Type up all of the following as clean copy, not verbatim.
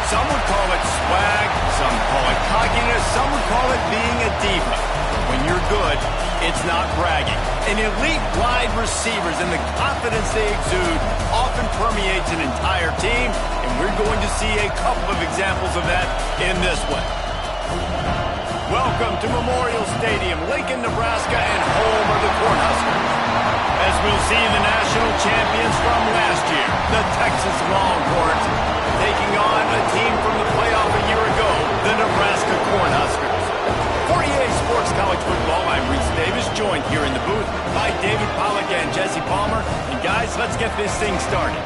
Some would call it swag, some call it cockiness, some would call it being a diva. When you're good, it's not bragging. And elite wide receivers and the confidence they exude often permeates an entire team, and we're going to see a couple of examples of that in this one. Welcome to Memorial Stadium, Lincoln, Nebraska, and home of the Cornhuskers. As we'll see the national champions from last year, the Texas Longhorns, taking on a team from the playoff a year ago, the Nebraska Cornhuskers. For EA Sports College Football, I'm Reese Davis, joined here in the booth by David Pollack and Jesse Palmer. And guys, let's get this thing started.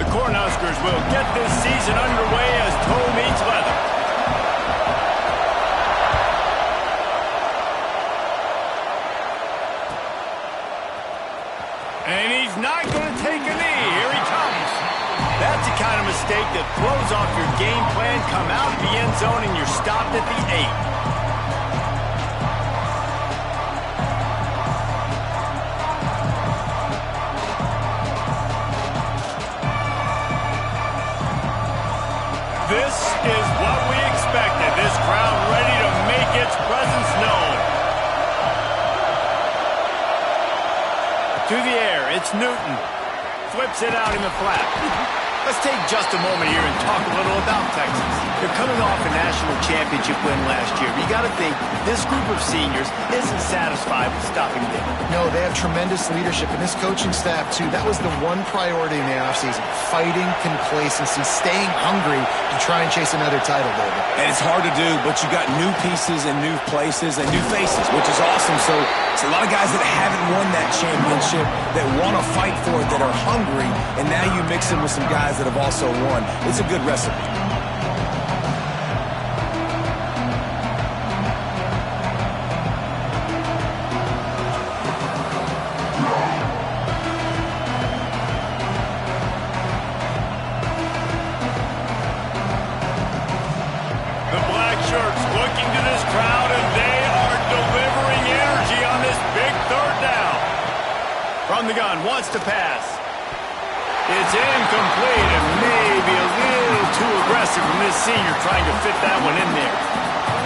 Cornhuskers will get this season underway as toe meets leather. And he's not going to take a knee. Here he comes. That's the kind of mistake that throws off your game plan. Come out of the end zone and you're stopped at the 8. This is what we expected. This crowd ready to make its presence known. To the air, it's Newton. Flips it out in the flat. Let's take just a moment here and talk a little about Texas. They're coming off a national championship win last year. But you got to think this group of seniors isn't satisfied with stopping there. No, they have tremendous leadership, and this coaching staff, too. That was the one priority in the offseason, fighting complacency, staying hungry to try and chase another title, David. And it's hard to do, but you got new pieces and new places and new faces, which is awesome. So it's a lot of guys that haven't won that championship that want to fight for it, that are hungry, and now you mix them with some guys that have also won. It's a good recipe. The black shirts looking to this crowd, and they are delivering energy on this big third down. From the gun, wants to pass. It's incomplete and maybe a little too aggressive from this senior trying to fit that one in there.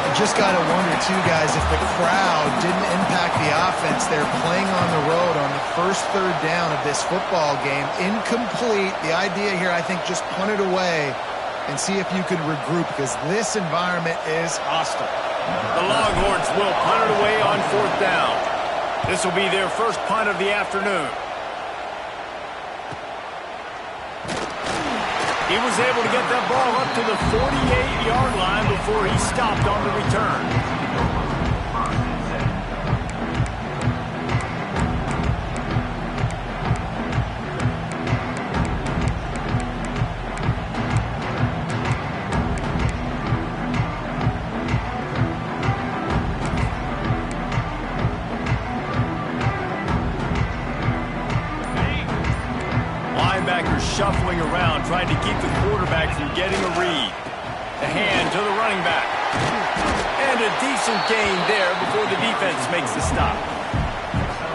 I just got to wonder, too, guys, if the crowd didn't impact the offense. They're playing on the road on the first third down of this football game. Incomplete. The idea here, I think, just punt it away and see if you can regroup, because this environment is hostile. The Longhorns will punt it away on fourth down. This will be their first punt of the afternoon. He was able to get that ball up to the 48-yard line before he stopped on the return. Shuffling around, trying to keep the quarterback from getting a read. The hand to the running back. And a decent gain there before the defense makes the stop.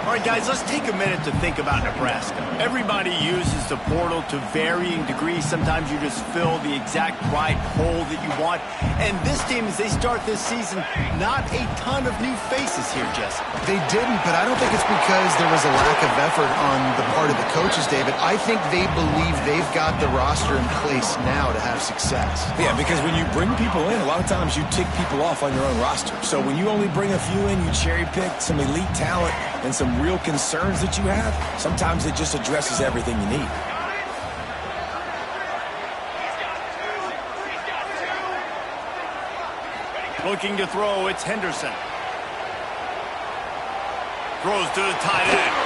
All right, guys, let's take a minute to think about Nebraska. Everybody uses the portal to varying degrees. Sometimes you just fill the exact right hole that you want. And this team, as they start this season, not a ton of new faces here, Jesse. They didn't, but I don't think it's because there was a lack of effort on the part of the coaches, David. I think they believe they've got the roster in place now to have success. Yeah, because when you bring people in, a lot of times you tick people off on your own roster. So when you only bring a few in, you cherry pick some elite talent and some real concerns that you have, sometimes it just addresses everything you need. Looking to throw, it's Henderson. Throws to the tight end.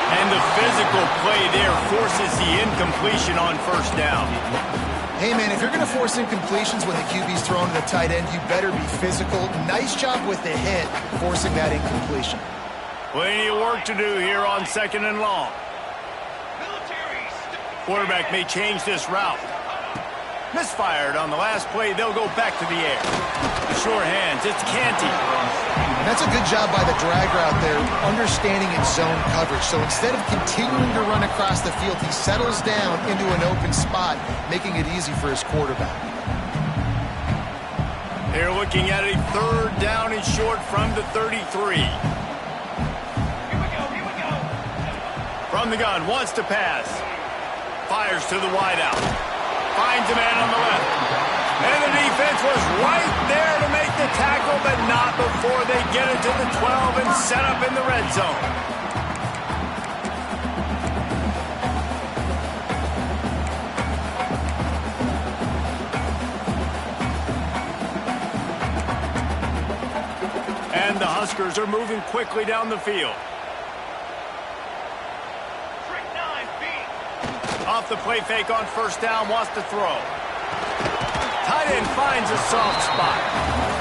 And the physical play there forces the incompletion on first down. Hey, man, if you're going to force incompletions when the QB's throwing to the tight end, you better be physical. Nice job with the hit, forcing that incompletion. Plenty of work to do here on 2nd and long. Quarterback may change this route. Misfired on the last play. They'll go back to the air. The sure hands. It's Canty. That's a good job by the drag route there, understanding its zone coverage. So instead of continuing to run across the field, he settles down into an open spot, making it easy for his quarterback. They're looking at a 3rd down and short from the 33. Here we go. From the gun, wants to pass. Fires to the wideout. Finds a man on the left. And the defense was right there to make the tackle, but not before they get it to the 12 and set up in the red zone. And the Huskers are moving quickly down the field. Off the play fake on 1st down, wants to throw. Tight end finds a soft spot.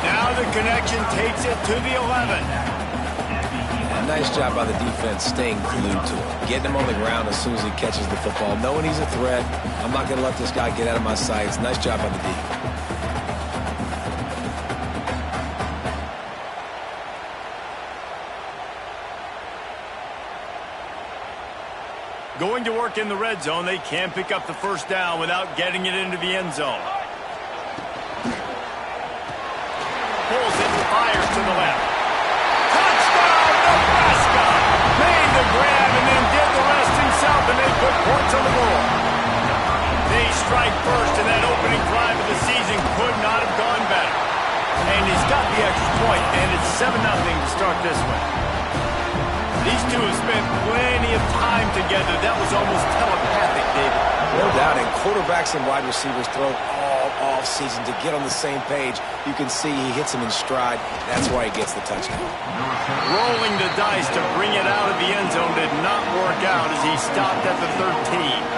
Now the connection takes it to the 11. Nice job by the defense staying glued to him. Getting him on the ground as soon as he catches the football. Knowing he's a threat. I'm not going to let this guy get out of my sights. Nice job by the D. Going to work in the red zone, they can't pick up the 1st down without getting it into the end zone. Pulls it and fires to the left. Touchdown, Nebraska! Made the grab and then did the rest himself, and they put points on the board. They strike first, and that opening drive of the season could not have gone better. And he's got the extra point, and it's 7-0 to start this one. These two have spent plenty of time together. That was almost telepathic, David. No doubt, and quarterbacks and wide receivers throw all off-season to get on the same page. You can see he hits him in stride. That's why he gets the touchdown. Rolling the dice to bring it out of the end zone did not work out as he stopped at the 13.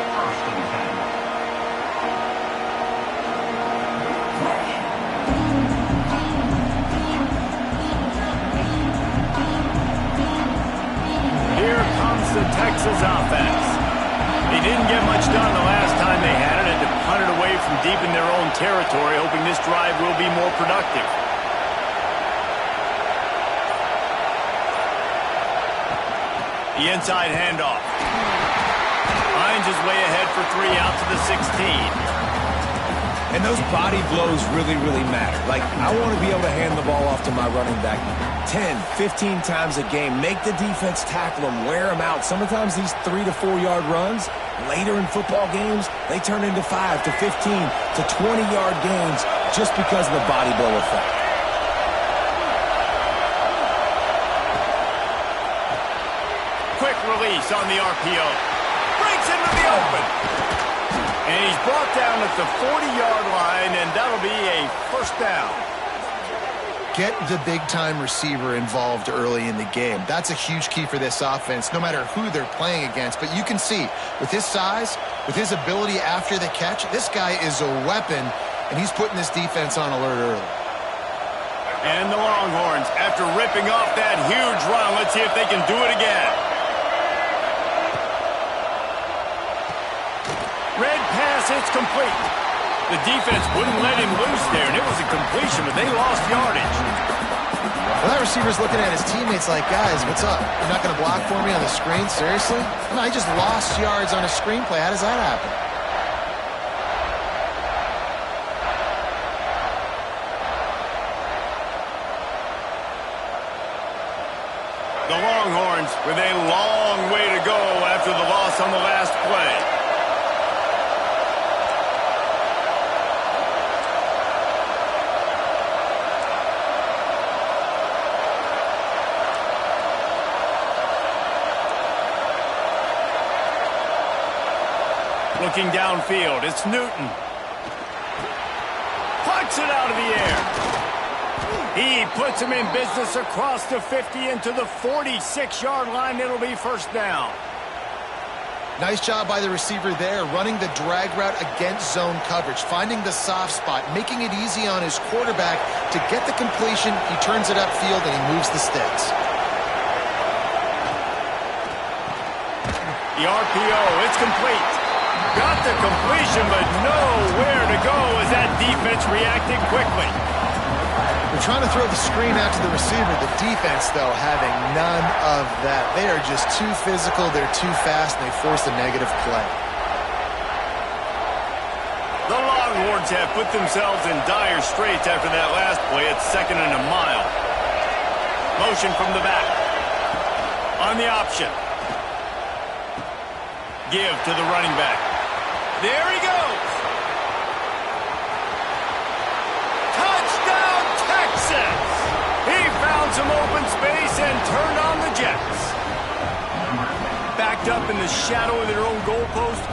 The Texas offense. They didn't get much done the last time they had it and to punt it away from deep in their own territory, hoping this drive will be more productive. The inside handoff. Finds his way ahead for 3 out to the 16. And those body blows really, really matter. Like, I want to be able to hand the ball off to my running back 10, 15 times a game. Make the defense tackle him, wear him out. Sometimes these 3 to 4 yard runs, later in football games, they turn into 5 to 15 to 20 yard gains just because of the body blow effect. Quick release on the RPO. Breaks into the open. And he's brought down at the 40-yard line, and that'll be a 1st down. Get the big-time receiver involved early in the game. That's a huge key for this offense, no matter who they're playing against. But you can see, with his size, with his ability after the catch, this guy is a weapon, and he's putting this defense on alert early. And the Longhorns, after ripping off that huge run, let's see if they can do it again. Red pass, it's complete. The defense wouldn't let him loose there, and it was a completion, but they lost yardage. Well, that receiver's looking at his teammates like, guys, what's up? You're not going to block for me on the screen? Seriously? No, I just lost yards on a screenplay. How does that happen? The Longhorns with a long way to go after the loss on the last play. Looking downfield, it's Newton. Puts it out of the air. He puts him in business across the 50 into the 46-yard line. It'll be 1st down. Nice job by the receiver there, running the drag route against zone coverage, finding the soft spot, making it easy on his quarterback to get the completion. He turns it upfield and he moves the sticks. The RPO, it's complete. Got the completion, but nowhere to go as that defense reacted quickly. They're trying to throw the screen out to the receiver. The defense, though, having none of that. They are just too physical, they're too fast, and they force a negative play. The Longhorns have put themselves in dire straits after that last play. It's 2nd and a mile. Motion from the back. On the option. Give to the running back. There he goes. Touchdown, Texas! He found some open space and turned on the Jets. Backed up in the shadow of their own goalpost,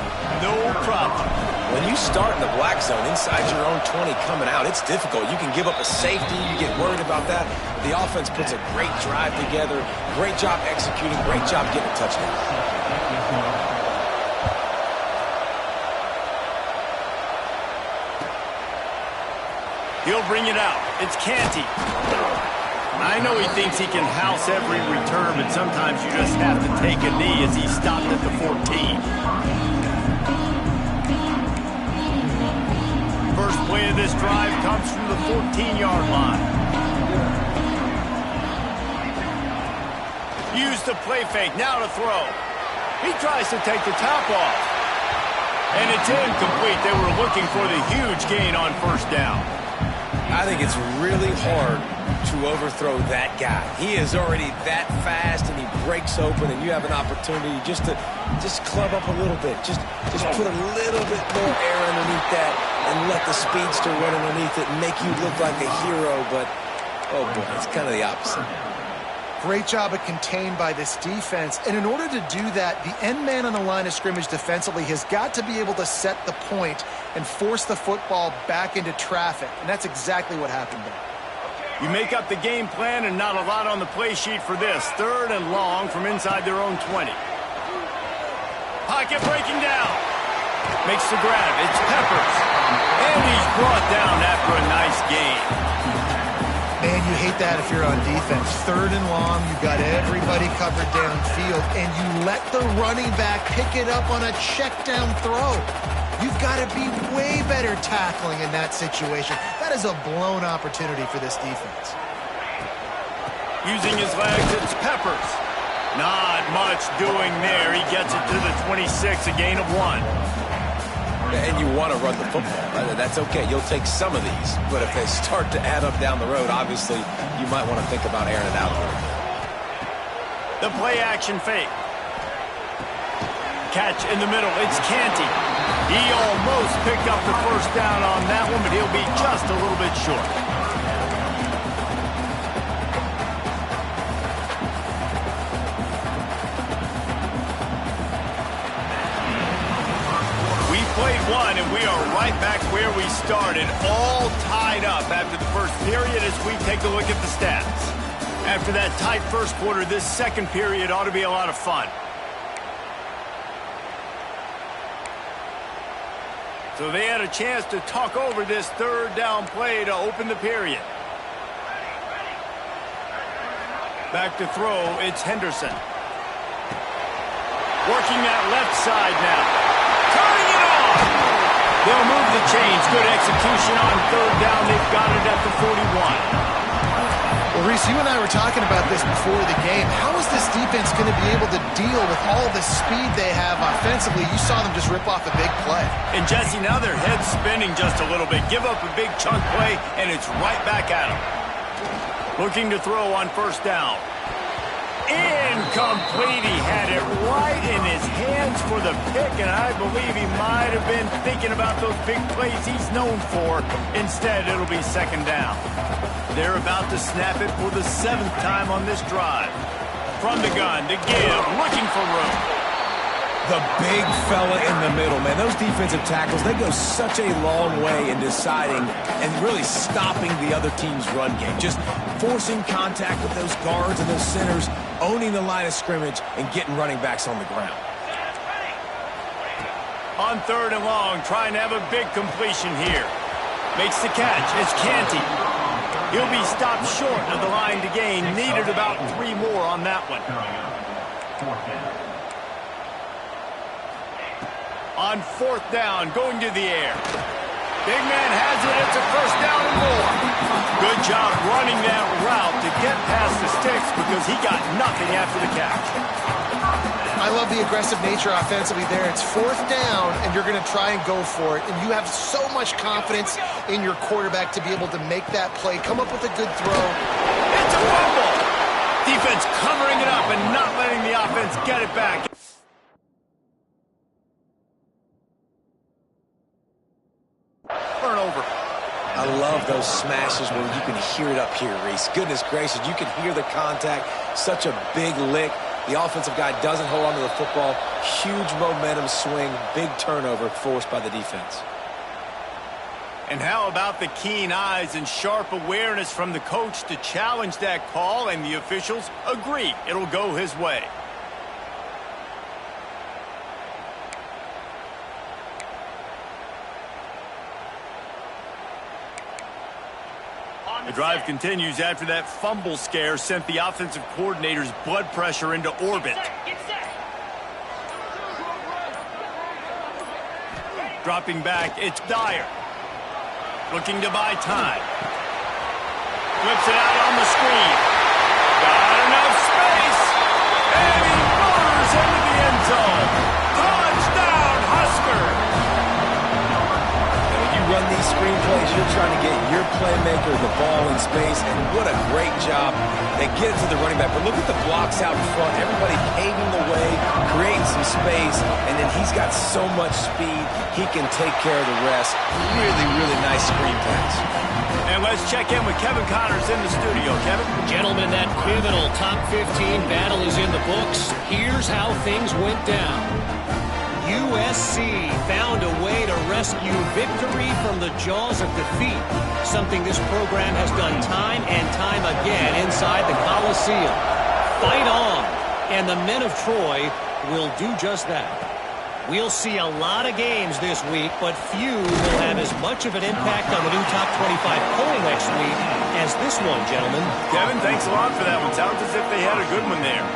no problem. When you start in the black zone inside your own 20 coming out, it's difficult. You can give up a safety. You get worried about that. The offense puts a great drive together. Great job executing. Great job getting a touchdown. He'll bring it out. It's Canty. I know he thinks he can house every return, but sometimes you just have to take a knee as he stopped at the 14. First play of this drive comes from the 14-yard line. Use the play fake, now to throw. He tries to take the top off. And it's incomplete. They were looking for the huge gain on first down. I think it's really hard to overthrow that guy. He is already that fast, and he breaks open, and you have an opportunity just to club up a little bit. Just put a little bit more air underneath that and let the speedster run underneath it and make you look like a hero. But, oh, boy, it's kind of the opposite. Great job of contained by this defense. And in order to do that, the end man on the line of scrimmage defensively has got to be able to set the point and force the football back into traffic. And that's exactly what happened there. You make up the game plan and not a lot on the play sheet for this. 3rd and long from inside their own 20. Pocket breaking down. Makes the grab. It's Peppers. And he's brought down after a nice gain. Man, you hate that if you're on defense. 3rd and long, you've got everybody covered downfield, and you let the running back pick it up on a check down throw. You've got to be way better tackling in that situation. That is a blown opportunity for this defense. Using his legs, it's Peppers. Not much doing there. He gets it to the 26, a gain of 1. And you want to run the football. That's okay. You'll take some of these. But if they start to add up down the road, obviously, you might want to think about airing it out a little bit. The play action fake. Catch in the middle. It's Canty. He almost picked up the first down on that one, but he'll be just a little bit short. Played one, and we are right back where we started, all tied up after the first period as we take a look at the stats. After that tight first quarter, this second period ought to be a lot of fun. So they had a chance to talk over this 3rd down play to open the period. Back to throw, it's Henderson. Working that left side now. Turning it off! They'll move the chains. Good execution on 3rd down. They've got it at the 41. Well, Reese, you and I were talking about this before the game. How is this defense going to be able to deal with all the speed they have offensively? You saw them just rip off a big play. And, Jesse, now their head's spinning just a little bit. Give up a big chunk play, and it's right back at them. Looking to throw on 1st down. Incomplete. He had it right in his hands for the pick, and I believe he might have been thinking about those big plays he's known for. Instead, it'll be 2nd down. They're about to snap it for the 7th time on this drive. From the gun to give, looking for room. The big fella in the middle, man. Those defensive tackles, they go such a long way in deciding and really stopping the other team's run game. Just forcing contact with those guards and those centers, owning the line of scrimmage, and getting running backs on the ground. On 3rd and long, trying to have a big completion here. Makes the catch. It's Canty. He'll be stopped short of the line to gain. Needed about 3 more on that one. On 4th down, going to the air. Big man has it. It's a 1st down and more. Good job running that route to get past the sticks because he got nothing after the catch. I love the aggressive nature offensively there. It's 4th down, and you're going to try and go for it. And you have so much confidence in your quarterback to be able to make that play, come up with a good throw. It's a fumble. Defense covering it up and not letting the offense get it back. Turnover. I love those smashes where you can hear it up here, Reese. Goodness gracious, you can hear the contact. Such a big lick. The offensive guy doesn't hold on to the football. Huge momentum swing, big turnover forced by the defense. And how about the keen eyes and sharp awareness from the coach to challenge that call, and the officials agree it'll go his way. The drive continues after that fumble scare sent the offensive coordinator's blood pressure into orbit. Dropping back, it's Dyer. Looking to buy time. Flips it out on the screen. Got enough space. And he motors into the end zone. Touchdown, Husker! Run these screenplays, you're trying to get your playmaker the ball in space, and what a great job. They get it to the running back, but look at the blocks out in front. Everybody paving the way, creating some space, and then he's got so much speed, he can take care of the rest. Really, really nice screenplays. And let's check in with Kevin Connors in the studio. Kevin? Gentlemen, that pivotal top 15 battle is in the books. Here's how things went down. USC found a way to rescue victory from the jaws of defeat, something this program has done time and time again inside the Coliseum. Fight on, and the men of Troy will do just that. We'll see a lot of games this week, but few will have as much of an impact on the new top 25 poll next week as this one, gentlemen. Kevin, thanks a lot for that one. Sounds as if they had a good one there.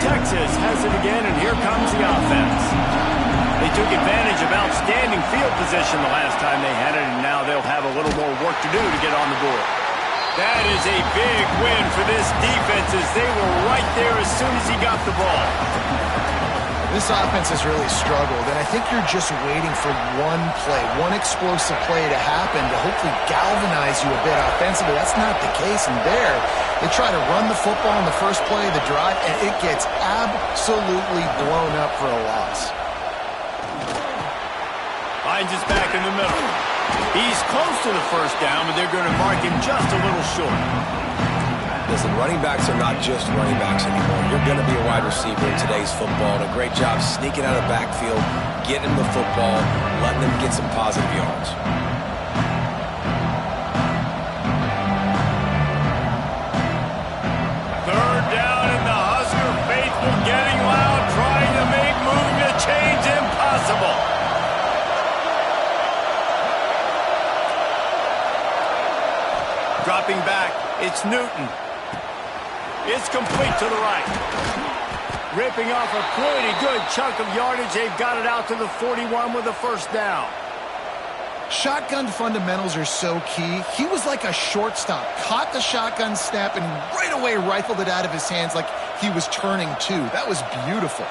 Texas has it again, and here comes the offense. They took advantage of outstanding field position the last time they had it, and now they'll have a little more work to do to get on the board. That is a big win for this defense, as they were right there as soon as he got the ball. This offense has really struggled, and I think you're just waiting for one play, one explosive play to happen to hopefully galvanize you a bit offensively. That's not the case, and there, they try to run the football in the first play of the drive, and it gets absolutely blown up for a loss. Finds us back in the middle. He's close to the 1st down, but they're going to mark him just a little short. Listen, running backs are not just running backs anymore. You're going to be a wide receiver in today's football. And a great job sneaking out of the backfield, getting them the football, letting them get some positive yards. Third down, and the Husker faithful getting loud, trying to make moving the chains impossible. Dropping back, it's Newton. It's complete to the right. Ripping off a pretty good chunk of yardage. They've got it out to the 41 with a 1st down. Shotgun fundamentals are so key. He was like a shortstop. Caught the shotgun snap and right away rifled it out of his hands like he was turning two. That was beautiful.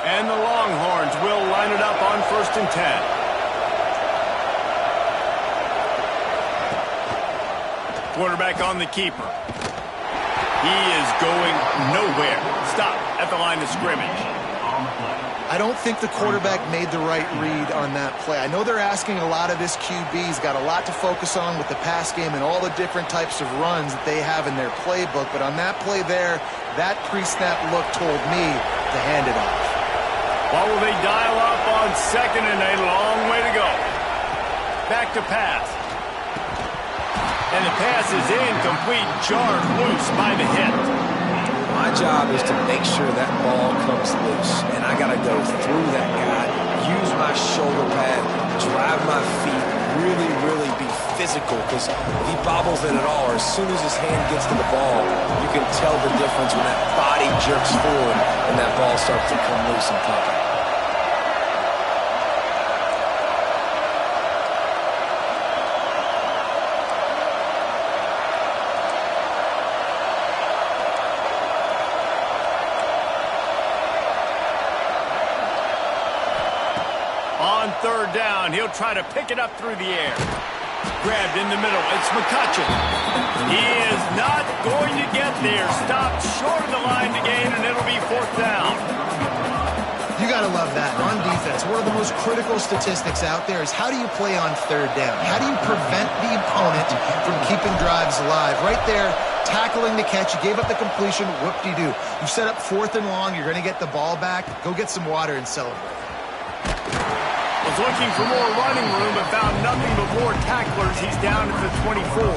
And the Longhorns will line it up on 1st and 10. Quarterback on the keeper. He is going nowhere. Stop at the line of scrimmage. I don't think the quarterback made the right read on that play. I know they're asking a lot of this QB. He's got a lot to focus on with the pass game and all the different types of runs that they have in their playbook. But on that play there, that pre-snap look told me to hand it off. Well, will they dial up on on second and a long way to go. Back to pass. And the pass is incomplete, jarred loose by the hit. My job is to make sure that ball comes loose, and I got to go through that guy, use my shoulder pad, drive my feet, really be physical, because if he bobbles it at all, or as soon as his hand gets to the ball, you can tell the difference when that body jerks forward and that ball starts to come loose and pop. On third down, he'll try to pick it up through the air. Grabbed in the middle. It's McCutcheon. He is not going to get there. Stopped short of the line to gain, and it'll be fourth down. You got to love that. On defense, one of the most critical statistics out there is how do you play on third down? How do you prevent the opponent from keeping drives alive? Right there, tackling the catch. You gave up the completion. Whoop-de-doo. You set up fourth and long. You're going to get the ball back. Go get some water and celebrate. Was looking for more running room, but found nothing but more tacklers. He's down at the 24.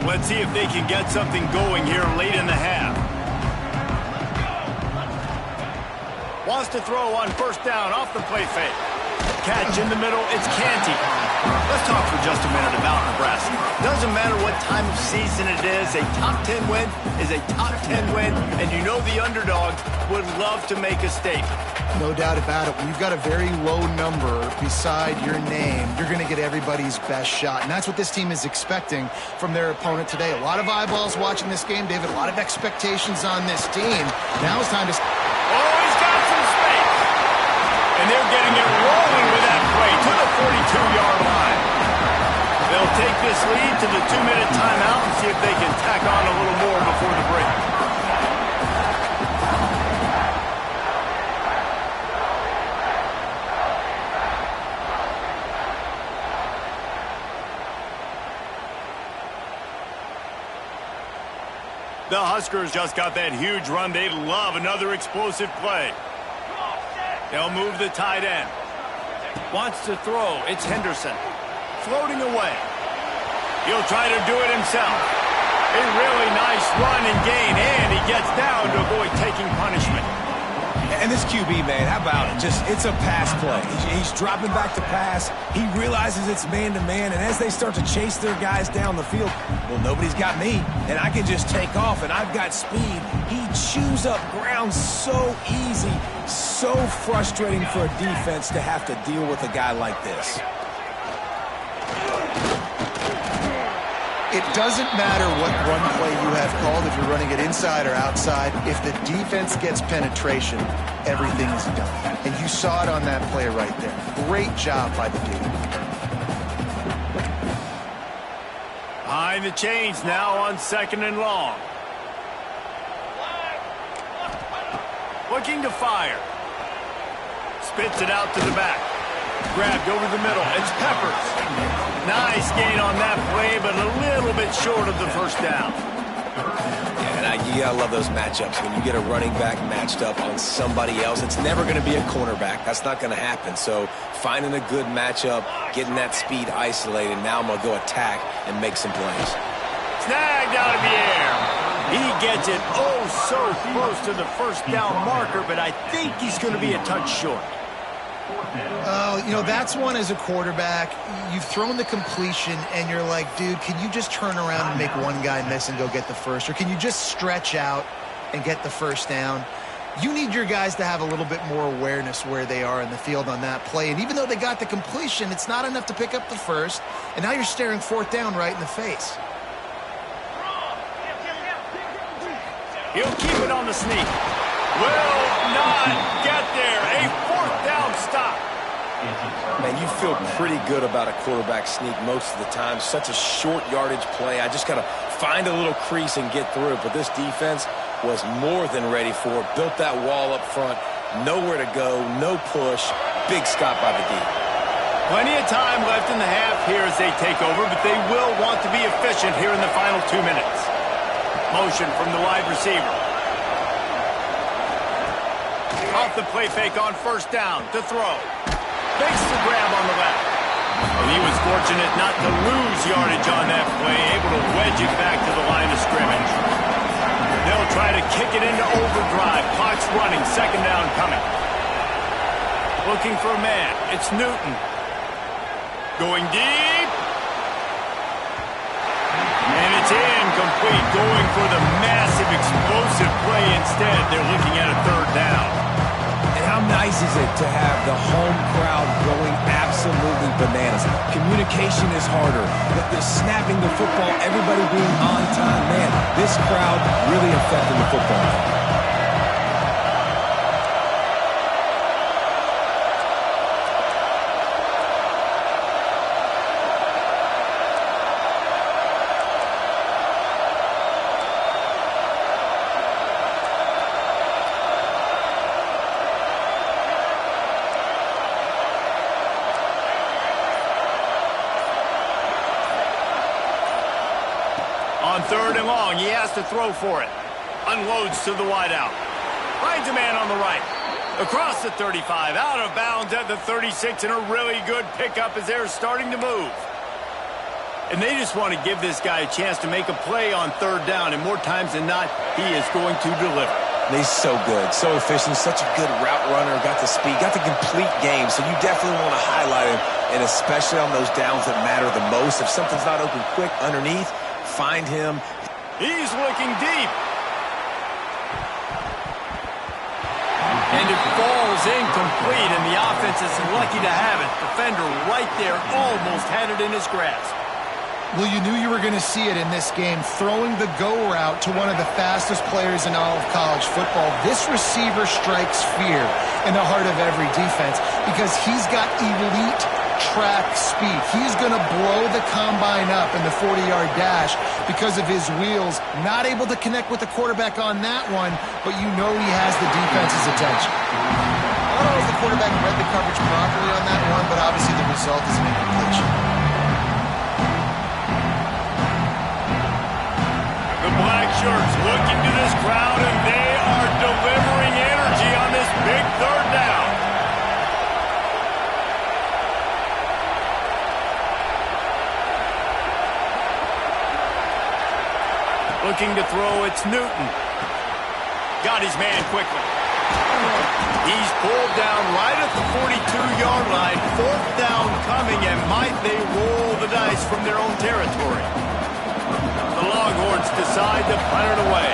Let's see if they can get something going here late in the half. Wants to throw on first down off the play fake. Catch in the middle, it's Canty. Let's talk for just a minute about Nebraska. Doesn't matter what time of season it is, a top 10 win is a top 10 win, and you know the underdog would love to make a statement. No doubt about it. When you've got a very low number beside your name, you're going to get everybody's best shot. And that's what this team is expecting from their opponent today. A lot of eyeballs watching this game, David. A lot of expectations on this team. Now it's time to... Oh, he's got some space. And they're getting it rolling with that play to the 42-yard line. They'll take this lead to the 2-minute timeout and see if they can tack on a little more before the break. The Huskers just got that huge run. They love another explosive play. They'll move the tight end. Wants to throw. It's Henderson. Floating away. He'll try to do it himself. A really nice run and gain, and he gets down to avoid taking punishment. And this QB, man, how about it? It's a pass play. He's dropping back to pass. He realizes it's man-to-man, and as they start to chase their guys down the field, well, nobody's got me, and I can just take off, and I've got speed. He chews up ground so easy, so frustrating for a defense to have to deal with a guy like this. It doesn't matter what run play you have called, if you're running it inside or outside. If the defense gets penetration, everything is done. And you saw it on that play right there. Great job by the D. Behind the chains now on second and long. Looking to fire. Spits it out to the back. Grabbed over the middle. It's Peppers. Nice gain on that play, but a little bit short of the first down. Yeah, and you gotta love those matchups. When you get a running back matched up on somebody else, it's never going to be a cornerback. That's not going to happen. So finding a good matchup, getting that speed isolated, now I'm going to go attack and make some plays. Snagged out of the air. He gets it oh so close to the first down marker, but I think he's going to be a touch short. You know, that's one as a quarterback. You've thrown the completion, and you're like, dude, can you just turn around and make one guy miss and go get the first? Or can you just stretch out and get the first down? You need your guys to have a little bit more awareness where they are in the field on that play. And even though they got the completion, it's not enough to pick up the first. And now you're staring fourth down right in the face. He'll keep it on the sneak. Will not get there. A fourth down stop. Man, you feel pretty good about a quarterback sneak most of the time. Such a short yardage play. I just got to find a little crease and get through it. But this defense was more than ready for it. Built that wall up front. Nowhere to go. No push. Big stop by the D. Plenty of time left in the half here as they take over, but they will want to be efficient here in the final 2 minutes. Motion from the wide receiver. Off the play fake on first down to throw. Makes the grab on the left. Well, he was fortunate not to lose yardage on that play, able to wedge it back to the line of scrimmage. They'll try to kick it into overdrive. Clock's running, second down coming. Looking for a man. It's Newton. Going deep. And it's incomplete. Going for the massive explosive play instead. They're looking at a third down. And how nice is it to have the home crowd going absolutely bananas? Communication is harder. The snapping the football, everybody being on time. Man, this crowd really affecting the football game. On third and long, he has to throw for it. Unloads to the wideout. Finds a man on the right. Across the 35, out of bounds at the 36, and a really good pickup as they're starting to move. And they just want to give this guy a chance to make a play on third down, and more times than not, he is going to deliver. He's so good, so efficient, such a good route runner, got the speed, got the complete game, so you definitely want to highlight him, and especially on those downs that matter the most. If something's not open quick underneath, find him. He's looking deep. And it falls incomplete, and the offense is lucky to have it. Defender right there almost had it in his grasp. Well, you knew you were going to see it in this game, throwing the go route to one of the fastest players in all of college football. This receiver strikes fear in the heart of every defense because he's got elite track speed. He's going to blow the combine up in the 40-yard dash because of his wheels. Not able to connect with the quarterback on that one, but you know he has the defense's attention. I don't know if the quarterback read the coverage properly on that one, but obviously the result is an incompletion. The black shirts looking to this crowd, and they are delivering energy on this big third down. Looking to throw, it's Newton. Got his man quickly. He's pulled down right at the 42-yard line. Fourth down coming, and might they roll the dice from their own territory. The Longhorns decide to punt it away.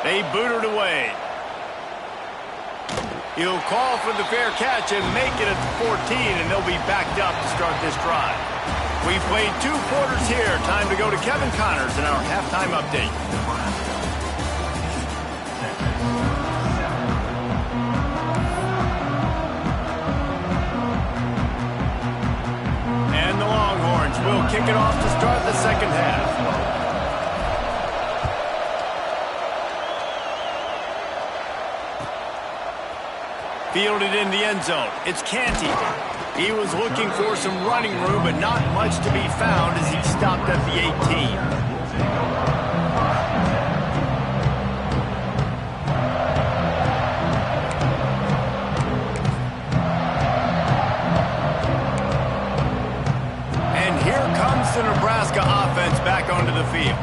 They boot it away. He'll call for the fair catch and make it at the 14, and they'll be backed up to start this drive. We've played 2 quarters here. Time to go to Kevin Connors in our halftime update. And the Longhorns will kick it off to start the second half. Fielded in the end zone. It's Canty. He was looking for some running room, but not much to be found as he stopped at the 18. And here comes the Nebraska offense back onto the field.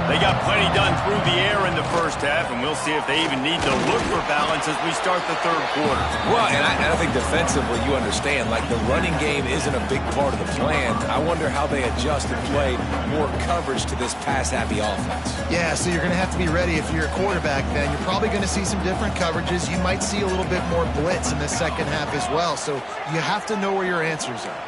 They got plenty done through the air in the first half, and we'll see if they even need to look for balance as we start the third quarter. Well, and I think defensively, you understand, like the running game isn't a big part of the plan. I wonder how they adjust and play more coverage to this pass-happy offense. Yeah, so you're going to have to be ready if you're a quarterback then. You're probably going to see some different coverages. You might see a little bit more blitz in the second half as well, so you have to know where your answers are.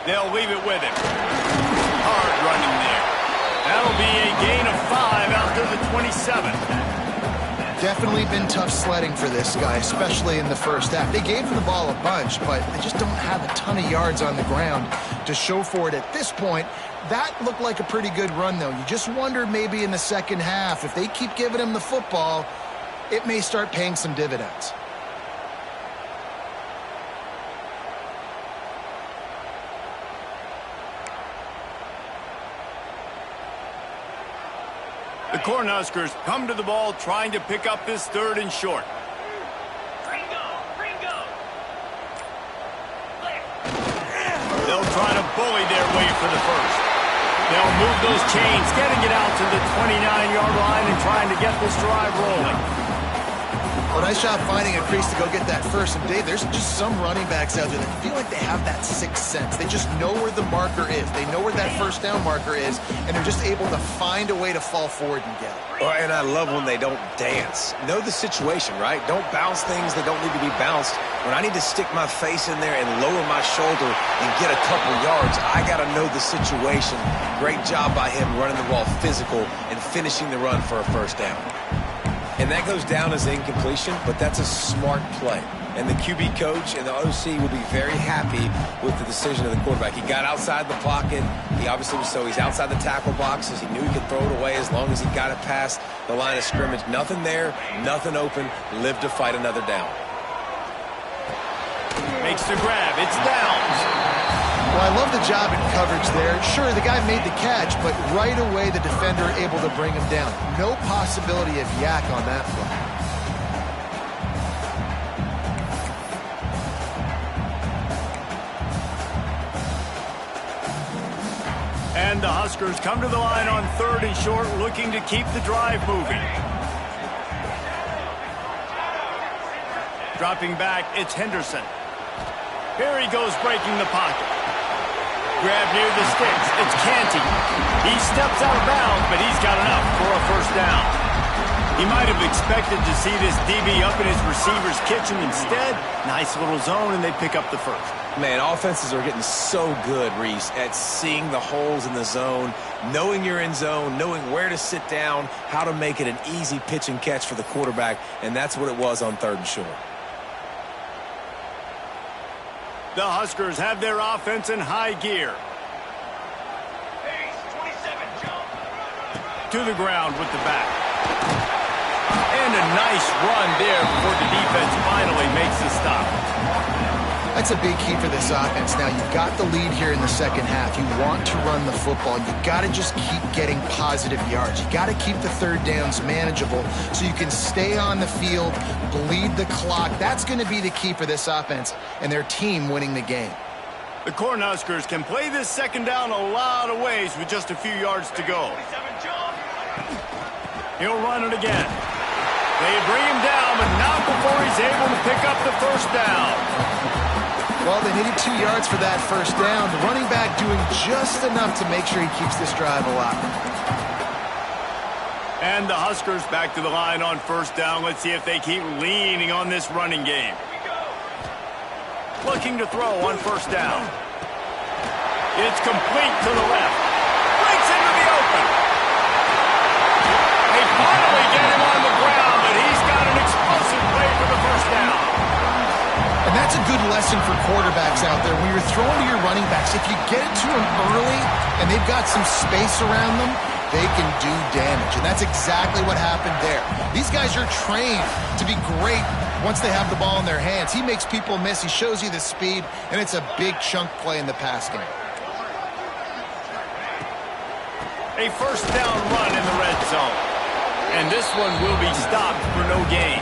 They'll leave it with him. Hard running there. That'll be a gain of 5 out to the 27. Definitely been tough sledding for this guy, especially in the first half. They gave him the ball a bunch, but they just don't have a ton of yards on the ground to show for it at this point. That looked like a pretty good run, though. You just wonder maybe in the second half, if they keep giving him the football, it may start paying some dividends. The Cornhuskers come to the ball trying to pick up this 3rd and short. They'll try to bully their way for the first. They'll move those chains, getting it out to the 29-yard line and trying to get this drive rolling. Well, nice job finding a crease to go get that first. And, Dave, there's just some running backs out there that feel like they have that sixth sense. They just know where the marker is. They know where that first down marker is, and they're just able to find a way to fall forward and get it. Oh, and I love when they don't dance. Know the situation, right? Don't bounce things that don't need to be bounced. When I need to stick my face in there and lower my shoulder and get a couple yards, I got to know the situation. Great job by him running the ball physical and finishing the run for a first down. And that goes down as incompletion, but that's a smart play. And the QB coach and the OC will be very happy with the decision of the quarterback. He got outside the pocket. He obviously was so he's outside the tackle boxes. He knew he could throw it away as long as he got it past the line of scrimmage. Nothing there, nothing open. Live to fight another down. Makes the grab. It's down. Well, I love the job in coverage there. Sure, the guy made the catch, but right away the defender able to bring him down. No possibility of yak on that play. And the Huskers come to the line on 3rd and short, looking to keep the drive moving. Dropping back, it's Henderson. Here he goes breaking the pocket. Grab near the sticks. It's Canty. He steps out of bounds, but he's got enough for a first down. He might have expected to see this DB up in his receiver's kitchen. Instead, nice little zone, and they pick up the first. Man, offenses are getting so good, Reese, at seeing the holes in the zone, knowing you're in zone, knowing where to sit down, how to make it an easy pitch and catch for the quarterback, and that's what it was on 3rd and short. The Huskers have their offense in high gear. To the ground with the back. And a nice run there before the defense finally makes the stop. That's a big key for this offense. Now, you've got the lead here in the second half. You want to run the football. You got to just keep getting positive yards. You got to keep the 3rd downs manageable so you can stay on the field, bleed the clock. That's going to be the key for this offense and their team winning the game. The Cornhuskers can play this 2nd down a lot of ways with just a few yards to go. He'll run it again. They bring him down, but not before he's able to pick up the first down. Well, they needed 2 yards for that first down. The running back doing just enough to make sure he keeps this drive alive. And the Huskers back to the line on 1st down. Let's see if they keep leaning on this running game. Looking to throw on 1st down. It's complete to the left. Breaks into the open. They finally get him on the ground, but he's got an explosive play for the first down. And that's a good lesson for quarterbacks out there. When you're throwing to your running backs, if you get it to them early and they've got some space around them, they can do damage. And that's exactly what happened there. These guys are trained to be great once they have the ball in their hands. He makes people miss. He shows you the speed, and it's a big chunk play in the pass game. A first down run in the red zone. And this one will be stopped for no gain.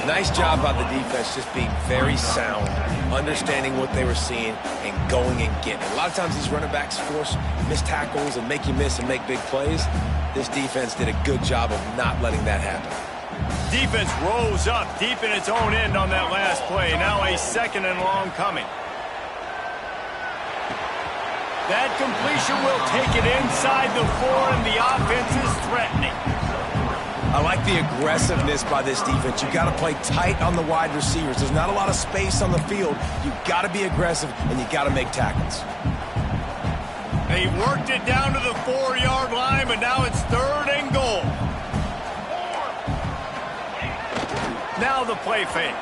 Nice job by the defense just being very sound, understanding what they were seeing, and going and getting it. A lot of times these running backs force missed tackles and make you miss and make big plays. This defense did a good job of not letting that happen. Defense rose up deep in its own end on that last play. Now a 2nd and long coming. That completion will take it inside the 4, and the offense is threatening. I like the aggressiveness by this defense. You got to play tight on the wide receivers. There's not a lot of space on the field. You got to be aggressive, and you got to make tackles. They worked it down to the 4-yard line, but now it's 3rd and goal. play fake.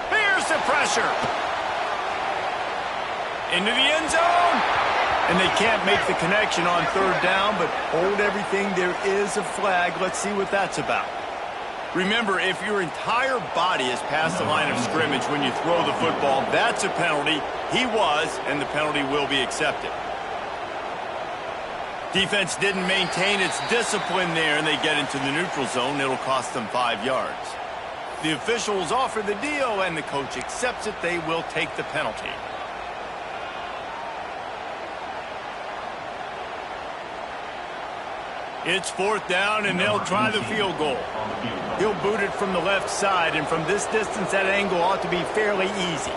Here's the pressure. Into the end zone. And they can't make the connection on third down, but hold everything. There is a flag. Let's see what that's about. Remember, if your entire body is past the line of scrimmage when you throw the football, that's a penalty. He was, and the penalty will be accepted. Defense didn't maintain its discipline there, and they get into the neutral zone. It'll cost them 5 yards. The officials offer the deal, and the coach accepts it. They will take the penalty. It's fourth down, and they'll try the field goal. He'll boot it from the left side, and from this distance, that angle ought to be fairly easy.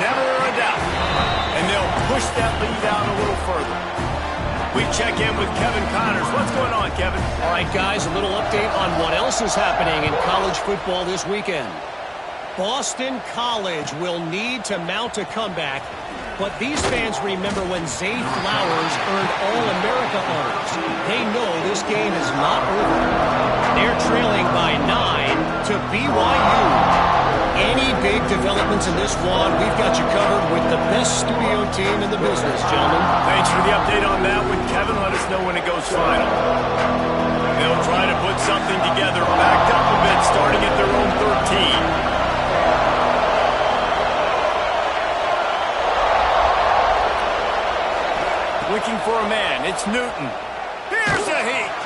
Never a doubt. And they'll push that lead out a little further. We check in with Kevin Connors. What's going on, Kevin? All right, guys, a little update on what else is happening in college football this weekend. Boston College will need to mount a comeback, but these fans remember when Zay Flowers earned All-America honors. They know this game is not over. They're trailing by 9 to BYU. Any big developments in this one, we've got you covered with the best studio team in the business, gentlemen. Thanks for the update on that one, Kevin. Let us know when it goes final. They'll try to put something together, backed up a bit, starting at their own 13. Looking for a man. It's Newton. Here's a heat.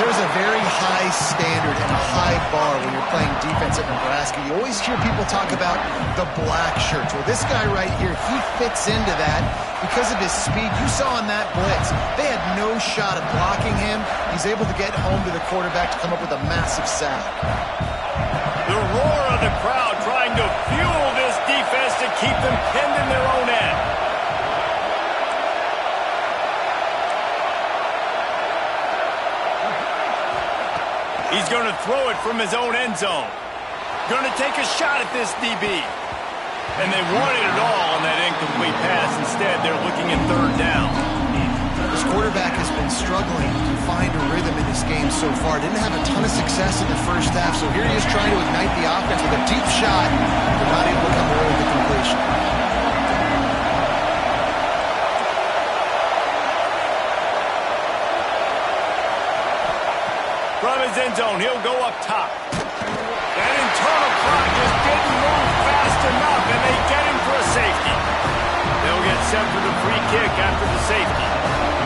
There's a very high standard and a high bar when you're playing defense at Nebraska. You always hear people talk about the black shirts. Well, this guy right here, he fits into that because of his speed. You saw in that blitz, they had no shot at blocking him. He's able to get home to the quarterback to come up with a massive sack. The roar of the crowd trying to fuel this defense to keep them pinned in their own end. He's going to throw it from his own end zone. Going to take a shot at this DB. And they wanted it all on that incomplete pass. Instead, they're looking at third down. This quarterback has been struggling to find a rhythm in this game so far. Didn't have a ton of success in the first half, so here he is trying to ignite the offense with a deep shot, but not able to come away with the completion. From his end zone, he'll go up top. That internal clock just didn't move fast enough, and they get him for a safety. They'll get set for the free kick after the safety.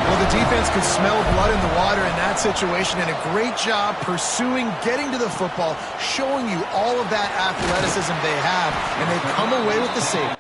Well, the defense could smell blood in the water in that situation, and a great job pursuing, getting to the football, showing you all of that athleticism they have, and they come away with the safety.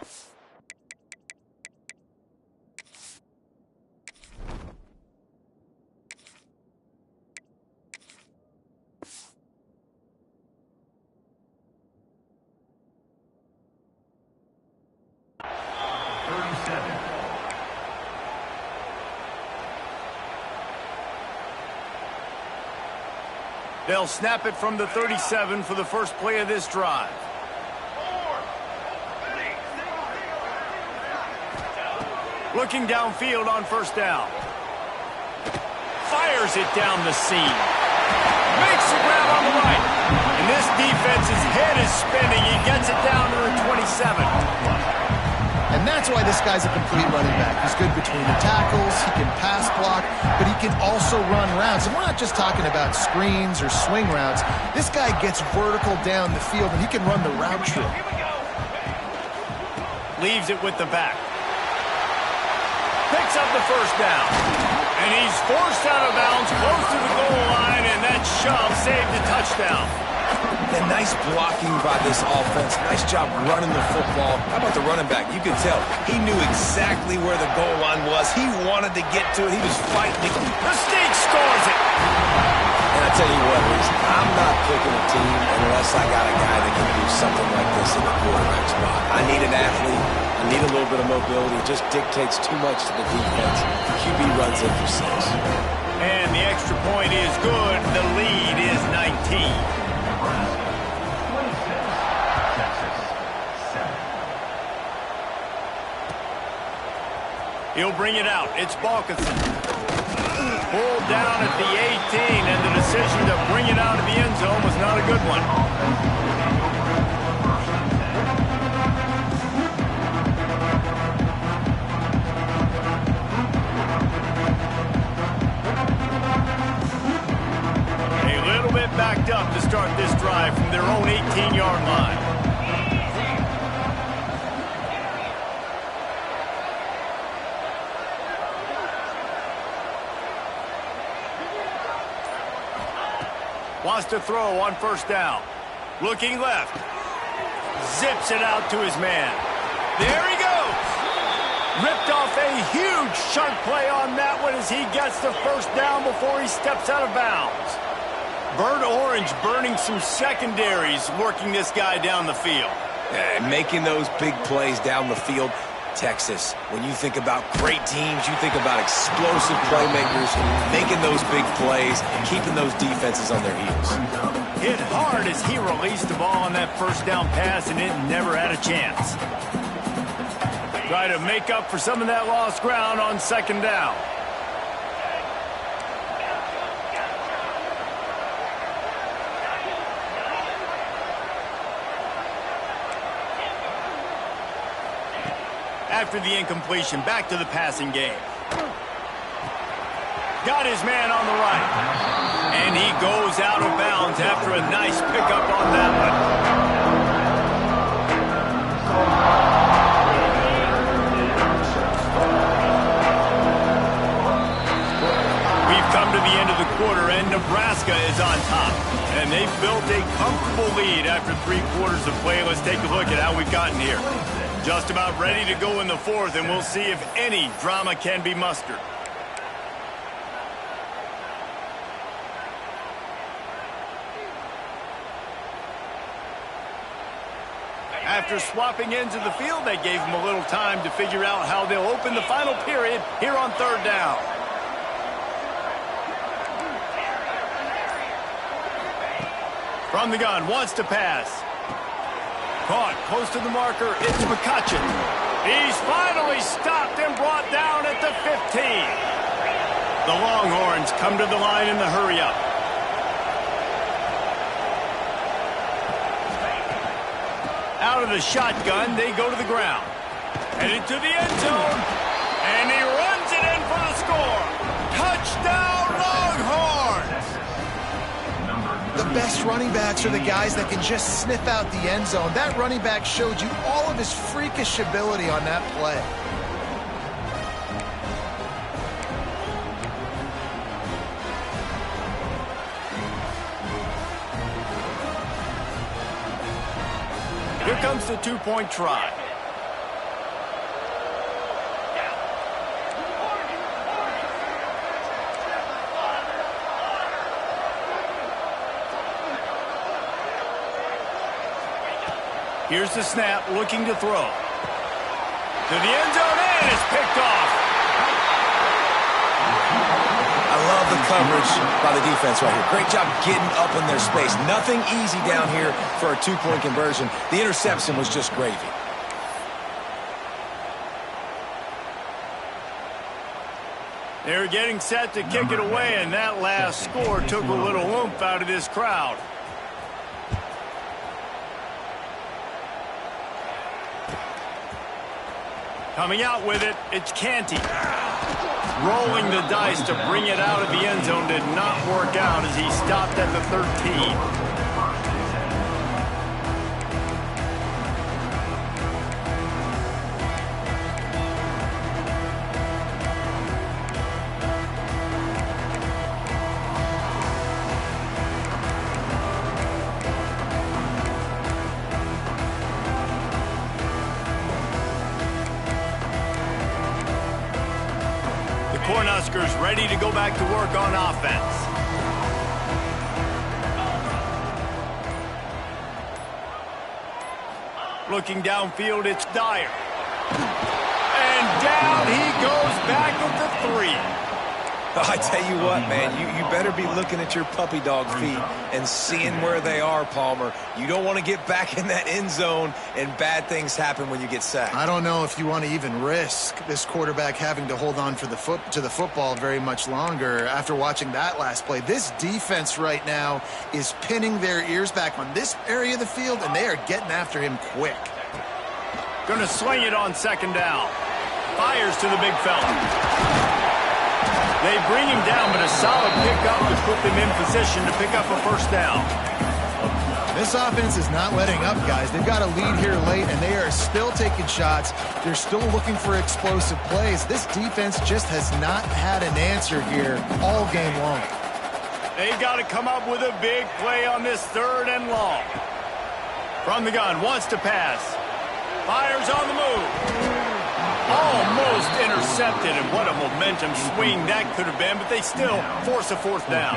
They'll snap it from the 37 for the first play of this drive. Looking downfield on first down. Fires it down the seam. Makes the grab on the right. And this defense's head is spinning. He gets it down to the 27. And that's why this guy's a complete running back. He's good between the tackles, he can pass block, but he can also run routes. And we're not just talking about screens or swing routes. This guy gets vertical down the field, and he can run the route tree. Leaves it with the back. Picks up the first down. And he's forced out of bounds close to the goal line, and that shove saved the touchdown. And nice blocking by this offense. Nice job running the football. How about the running back? You could tell he knew exactly where the goal line was. He wanted to get to it. He was fighting. The State scores it. And I tell you what, Reese, I'm not picking a team unless I got a guy that can do something like this in the quarterback spot. I need an athlete. I need a little bit of mobility. It just dictates too much to the defense. QB runs in for 6. And the extra point is good. The lead is 19. He'll bring it out. It's Balkinson. Pulled down at the 18, and the decision to bring it out of the end zone was not a good one. A little bit backed up to start this drive from their own 18-yard line. Wants to throw on first down. Looking left. Zips it out to his man. There he goes. Ripped off a huge chunk play on that one as he gets the first down before he steps out of bounds. Burnt Orange burning some secondaries, working this guy down the field. And making those big plays down the field. Texas, when you think about great teams, you think about explosive playmakers, making those big plays, and keeping those defenses on their heels. Hit hard as he released the ball on that first down pass, and it never had a chance. Try to make up for some of that lost ground on second down. After the incompletion, back to the passing game. Got his man on the right. And he goes out of bounds after a nice pickup on that one. We've come to the end of the quarter, and Nebraska is on top. And they've built a comfortable lead after 3 quarters of play. Let's take a look at how we've gotten here. Just about ready to go in the fourth, and we'll see if any drama can be mustered. After swapping ends of the field, they gave them a little time to figure out how they'll open the final period here on third down. From the gun, wants to pass. Caught close to the marker, it's McCutcheon. He's finally stopped and brought down at the 15. The Longhorns come to the line in the hurry-up. Out of the shotgun, they go to the ground. Headed to the end zone, and he runs it in for the score. Touchdown, Longhorns! The best running backs are the guys that can just sniff out the end zone. That running back showed you all of his freakish ability on that play. Here comes the two-point try. Here's the snap, looking to throw. To the end zone, and it's picked off. I love the coverage by the defense right here. Great job getting up in their space. Nothing easy down here for a 2-point conversion. The interception was just gravy. They're getting set to kick it away, and that last score took a little oomph out of this crowd. Coming out with it, it's Canty. Rolling the dice to bring it out of the end zone did not work out as he stopped at the 13. Cornhuskers ready to go back to work on offense. Looking downfield, it's Dyer. And down he goes back at the 3. I tell you what, man, you better be looking at your puppy dog feet and seeing where they are, Palmer. You don't want to get back in that end zone and bad things happen when you get sacked. I don't know if you want to even risk this quarterback having to hold on to the football very much longer after watching that last play. This defense right now is pinning their ears back on this area of the field, and they are getting after him quick. Going to swing it on second down. Fires to the big fella. They bring him down, but a solid pickup to put them in position to pick up a first down. This offense is not letting up, guys. They've got a lead here late, and they are still taking shots. They're still looking for explosive plays. This defense just has not had an answer here all game long. They've got to come up with a big play on this 3rd and long. From the gun, wants to pass. Fires on the move. Almost intercepted, and what a momentum swing that could have been, but they still force a 4th down.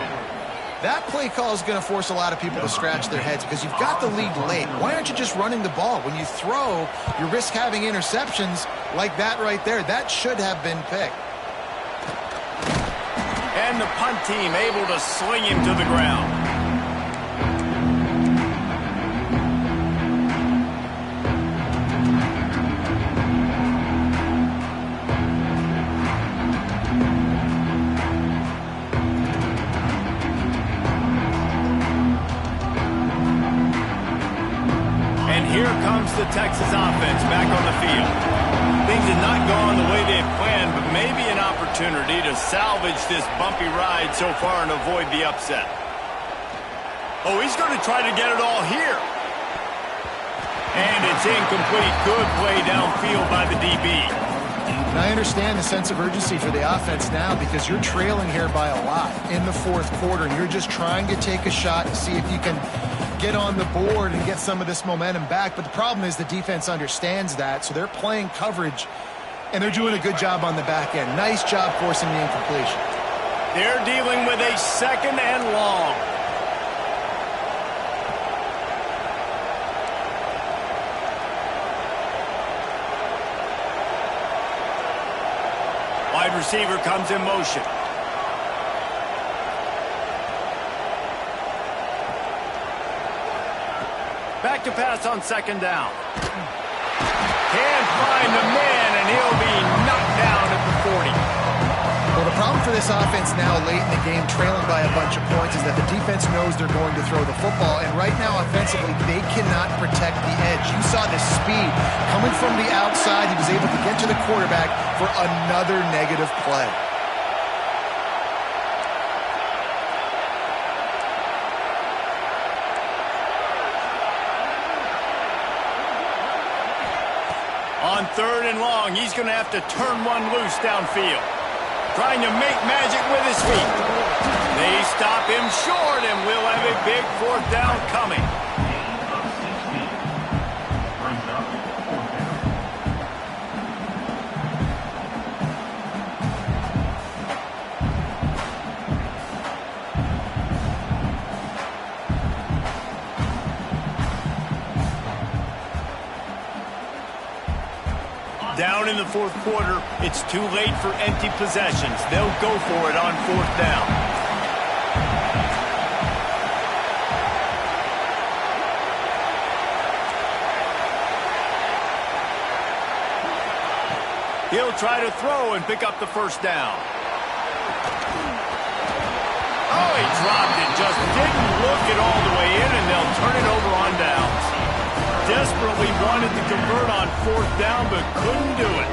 That play call is going to force a lot of people to scratch their heads because you've got the lead late. Why aren't you just running the ball? When you throw, you risk having interceptions like that right there. That should have been picked. And the punt team able to sling him to the ground. Here comes the Texas offense back on the field. Things have not gone the way they've planned, but maybe an opportunity to salvage this bumpy ride so far and avoid the upset. Oh, he's going to try to get it all here. And it's incomplete. Good play downfield by the DB. And I understand the sense of urgency for the offense now because you're trailing here by a lot in the 4th quarter, and you're just trying to take a shot to see if you can get on the board and get some of this momentum back. But the problem is the defense understands that, so they're playing coverage, and they're doing a good job on the back end. Nice job forcing the incompletion. They're dealing with a 2nd and long. Wide receiver comes in motion. Back to pass on 2nd down. Can't find the man, and he'll be knocked down at the 40. Well, the problem for this offense now late in the game, trailing by a bunch of points, is that the defense knows they're going to throw the football. And right now, offensively, they cannot protect the edge. You saw the speed coming from the outside. He was able to get to the quarterback for another negative play. On 3rd and long, he's going to have to turn one loose downfield. Trying to make magic with his feet. They stop him short, and we'll have a big 4th down coming. Down in the 4th quarter, it's too late for empty possessions. They'll go for it on 4th down. He'll try to throw and pick up the 1st down. Oh, he dropped it. Just didn't look it all the way in, and they'll turn it over on downs. Desperately wanted to convert on 4th down, but couldn't do it.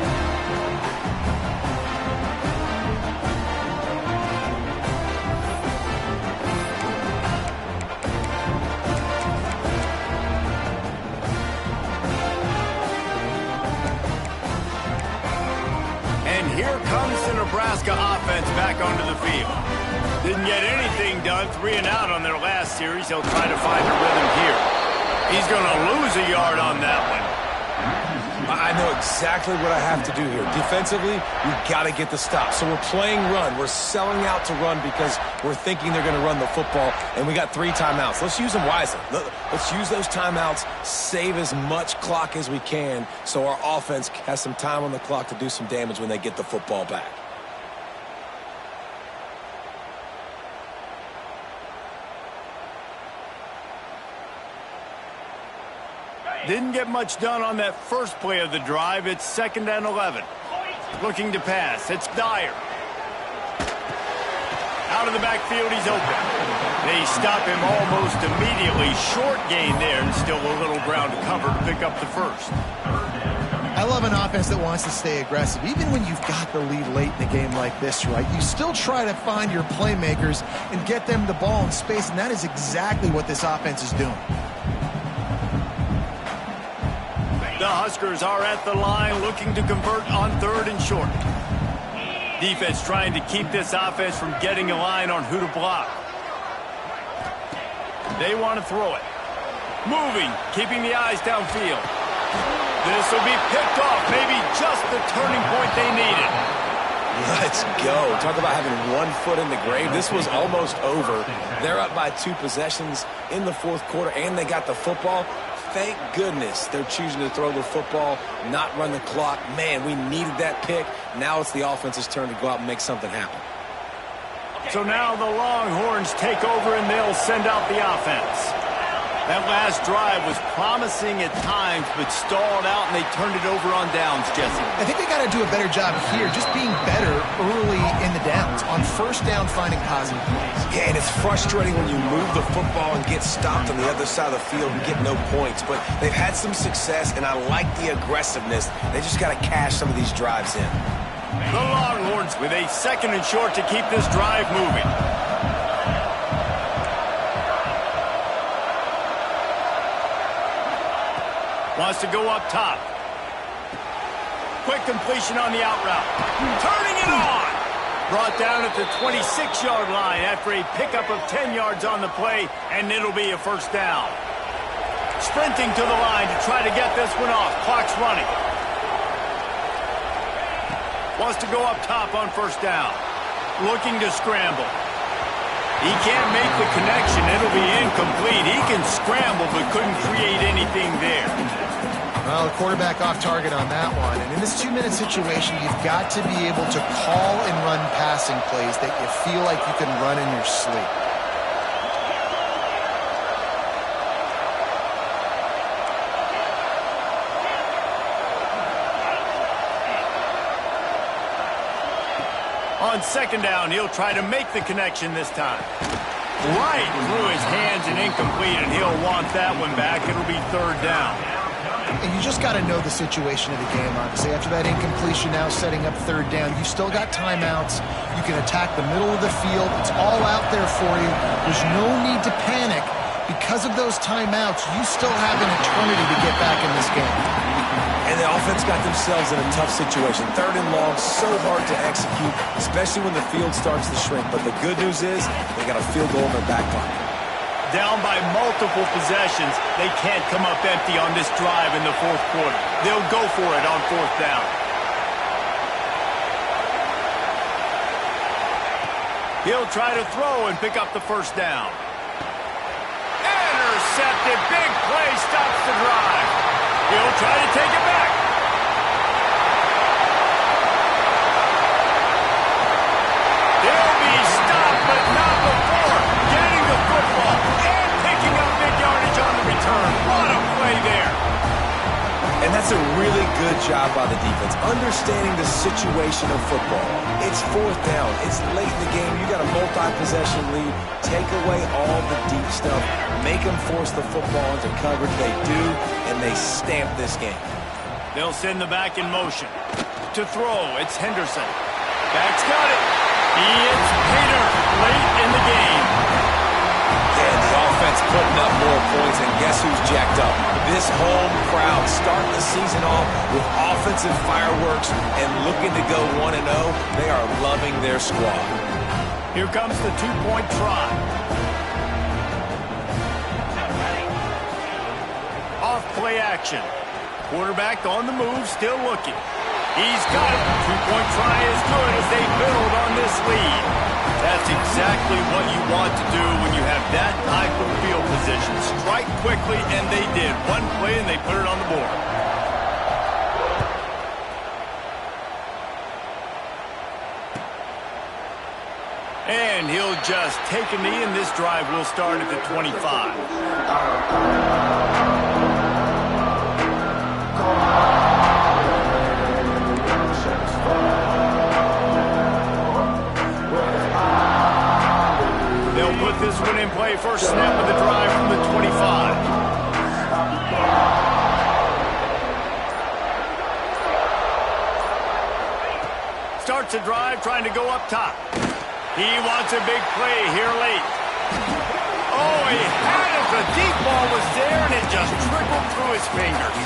And here comes the Nebraska offense back onto the field. Didn't get anything done, 3 and out on their last series. They'll try to find a rhythm here. He's going to lose a yard on that one. I know exactly what I have to do here. Defensively, we've got to get the stop. So we're playing run. We're selling out to run because we're thinking they're going to run the football, and we got 3 timeouts. Let's use them wisely. Let's use those timeouts, save as much clock as we can so our offense has some time on the clock to do some damage when they get the football back. Didn't get much done on that first play of the drive. It's 2nd and 11. Looking to pass. It's Dyer. Out of the backfield, he's open. They stop him almost immediately. Short gain there, and still a little ground to cover to pick up the first. I love an offense that wants to stay aggressive. Even when you've got the lead late in a game like this, right, you still try to find your playmakers and get them the ball in space, and that is exactly what this offense is doing. The Huskers are at the line looking to convert on 3rd and short. Defense trying to keep this offense from getting a line on who to block. They want to throw it. Moving, keeping the eyes downfield. This will be picked off, maybe just the turning point they needed. Let's go. Talk about having one foot in the grave. This was almost over. They're up by 2 possessions in the 4th quarter, and they got the football. Thank goodness they're choosing to throw the football, not run the clock. Man, we needed that pick. Now it's the offense's turn to go out and make something happen. So now the Longhorns take over, and they'll send out the offense. That last drive was promising at times, but stalled out, and they turned it over on downs, Jesse. I think they got to do a better job here, just being better early in the downs. On 1st down, finding positive plays. Yeah, and it's frustrating when you move the football and get stopped on the other side of the field and get no points. But they've had some success, and I like the aggressiveness. They just got to cash some of these drives in. The Longhorns with a 2nd and short to keep this drive moving. Wants to go up top. Quick completion on the out route. Turning it on. Brought down at the 26-yard line after a pickup of 10 yards on the play, and it'll be a 1st down. Sprinting to the line to try to get this one off. Clock's running. Wants to go up top on 1st down. Looking to scramble. He can't make the connection. It'll be incomplete. He can scramble but couldn't create anything there. Well, the quarterback off target on that one. And in this 2-minute situation, you've got to be able to call and run passing plays that you feel like you can run in your sleep. On 2nd down, he'll try to make the connection this time. Right through his hands and incomplete, and he'll want that one back. It'll be 3rd down. And you just got to know the situation of the game, obviously. After that incompletion, now setting up 3rd down, you've still got timeouts. You can attack the middle of the field. It's all out there for you. There's no need to panic. Because of those timeouts, you still have an eternity to get back in this game. And the offense got themselves in a tough situation. 3rd and long, so hard to execute, especially when the field starts to shrink. But the good news is they got a field goal in their back pocket. Down by multiple possessions, they can't come up empty on this drive in the 4th quarter. They'll go for it on 4th down. He'll try to throw and pick up the 1st down. Intercepted. Big play stops the drive. He'll try to take it back. He'll be stopped, but not before getting the football and picking up big yardage on the return. What a play there. And that's a really good job by the defense, understanding the situation of football. It's 4th down. It's late in the game. You got a multi-possession lead. Take away all the deep stuff. Make them force the football into coverage. They do, and they stamp this game. They'll send the back in motion. To throw, it's Henderson. Back's got it. It's Peter late in the game. And the offense putting up more points, and guess who's jacked up? This home crowd starting the season off with offensive fireworks and looking to go 1-0. They are loving their squad. Here comes the 2-point try. Off play action. Quarterback on the move, still looking. He's got it. 2-point try is good as they build on this lead. That's exactly what you want to do when you have that type of field position. Strike quickly, and they did. One play, and they put it on the board. And he'll just take a knee, and this drive will start at the 25. with this one in play. First snap of the drive from the 25. Starts a drive trying to go up top. He wants a big play here late. Oh, he had it. The deep ball was there, and it just trickled through his fingers.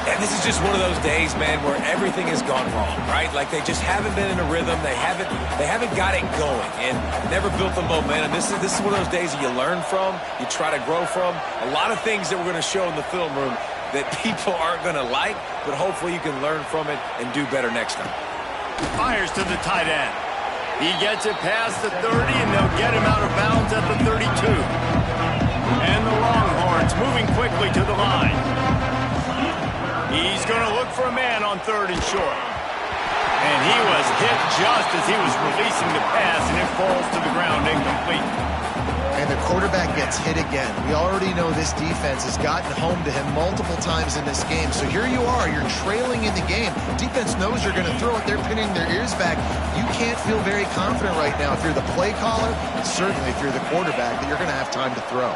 And this is just one of those days, man, where everything has gone wrong, right? Like they just haven't been in a rhythm. They haven't got it going and never built the momentum. This is one of those days that you learn from, you try to grow from. A lot of things that we're going to show in the film room that people aren't going to like, but hopefully you can learn from it and do better next time. Fires to the tight end. He gets it past the 30, and they'll get him out of bounds at the 32. And the Longhorns moving quickly to the line. He's going to look for a man on 3rd and short. And he was hit just as he was releasing the pass, and it falls to the ground incomplete. And the quarterback gets hit again. We already know this defense has gotten home to him multiple times in this game. So here you are, you're trailing in the game. Defense knows you're going to throw it. They're pinning their ears back. You can't feel very confident right now if you're the play caller, and certainly if you're the quarterback, that you're going to have time to throw.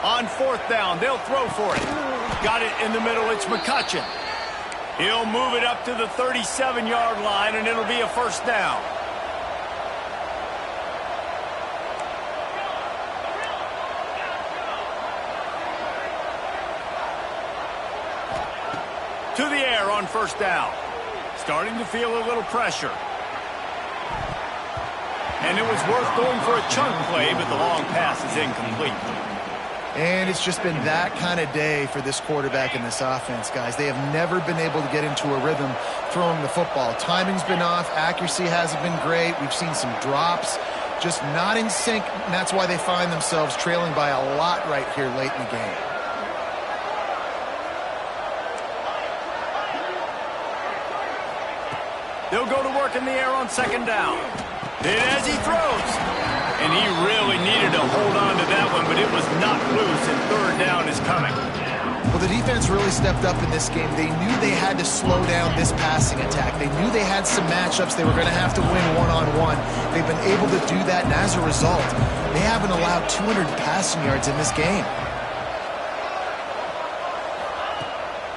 On 4th down, they'll throw for it. Got it in the middle, it's McCutcheon. He'll move it up to the 37-yard line, and it'll be a first down. To the air on first down. Starting to feel a little pressure. And it was worth going for a chunk play, but the long pass is incomplete. And it's just been that kind of day for this quarterback and this offense, guys. They have never been able to get into a rhythm throwing the football. Timing's been off. Accuracy hasn't been great. We've seen some drops, just not in sync, and that's why they find themselves trailing by a lot right here late in the game. They'll go to work in the air on 2nd down. Then as he throws, and he really needed to hold on to that one, but it was not loose, and 3rd down is coming. Well, the defense really stepped up in this game. They knew they had to slow down this passing attack. They knew they had some matchups they were going to have to win one-on-one. They've been able to do that, and as a result, they haven't allowed 200 passing yards in this game.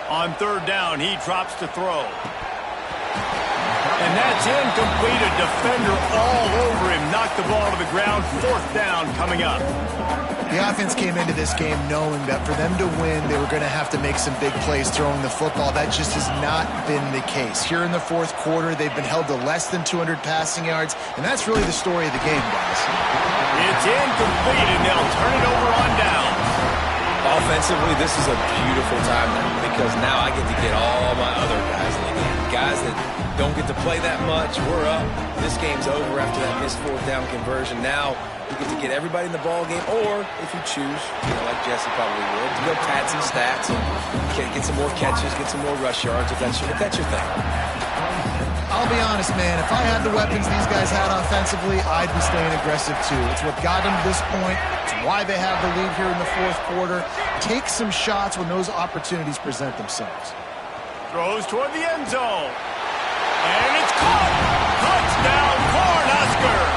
On 3rd down, he drops to throw. And that's incomplete. A defender all over him. Knocked the ball to the ground. 4th down coming up. The offense came into this game knowing that for them to win, they were going to have to make some big plays throwing the football. That just has not been the case. Here in the 4th quarter, they've been held to less than 200 passing yards, and that's really the story of the game, guys. It's incomplete, and they'll turn it over on down. Offensively, this is a beautiful time because now I get to get all my other guys in the game. Guys that don't get to play that much, we're up. This game's over after that missed 4th down conversion. Now you get to get everybody in the ball game, or if you choose, like Jesse probably would, to go pad some stats and get some more catches, get some more rush yards if that's your thing. I'll be honest, man. If I had the weapons these guys had offensively, I'd be staying aggressive too. It's what got them to this point. It's why they have the lead here in the 4th quarter. Take some shots when those opportunities present themselves. Throws toward the end zone. And it's caught. Touchdown, Cornhuskers.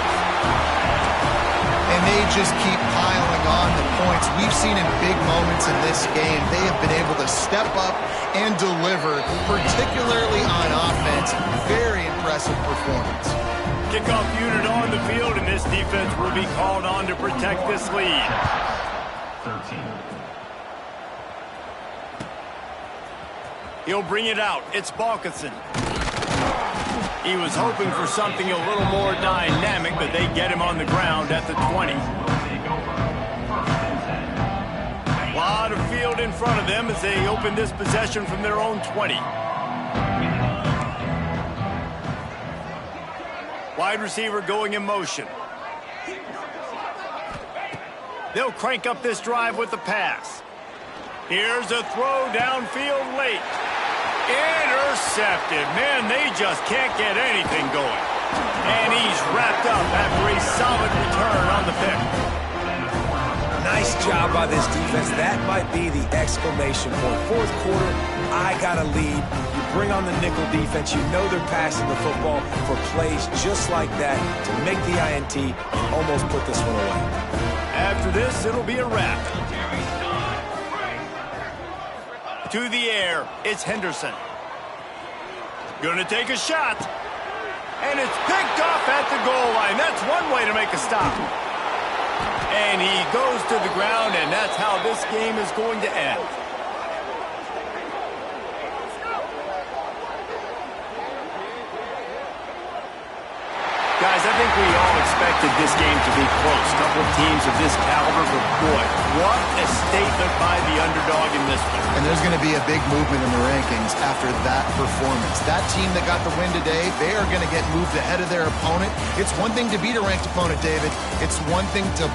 And they just keep piling on the points. We've seen in big moments in this game, they have been able to step up and deliver, particularly on offense. Very impressive performance. Kickoff unit on the field, and this defense will be called on to protect this lead. 13. He'll bring it out. It's Balkinson. He was hoping for something a little more dynamic, but they get him on the ground at the 20. A lot of field in front of them as they open this possession from their own 20. Wide receiver going in motion. They'll crank up this drive with the pass. Here's a throw downfield late. Intercepted. Man, they just can't get anything going. And he's wrapped up after a solid return on the pick. Nice job by this defense. That might be the exclamation point. Fourth quarter, I got a lead. You bring on the nickel defense. You know they're passing the football for plays just like that to make the INT, almost put this one away. After this, it'll be a wrap. To the air, it's Henderson. Gonna take a shot. And it's picked off at the goal line. That's one way to make a stop. And he goes to the ground, and that's how this game is going to end. Guys, I think we all expected this game to be close. Couple of teams of this caliber, but boy, what a statement by the underdog in this one. And there's going to be a big movement in the rankings after that performance. That team that got the win today, they are going to get moved ahead of their opponent. It's one thing to beat a ranked opponent, David. It's one thing to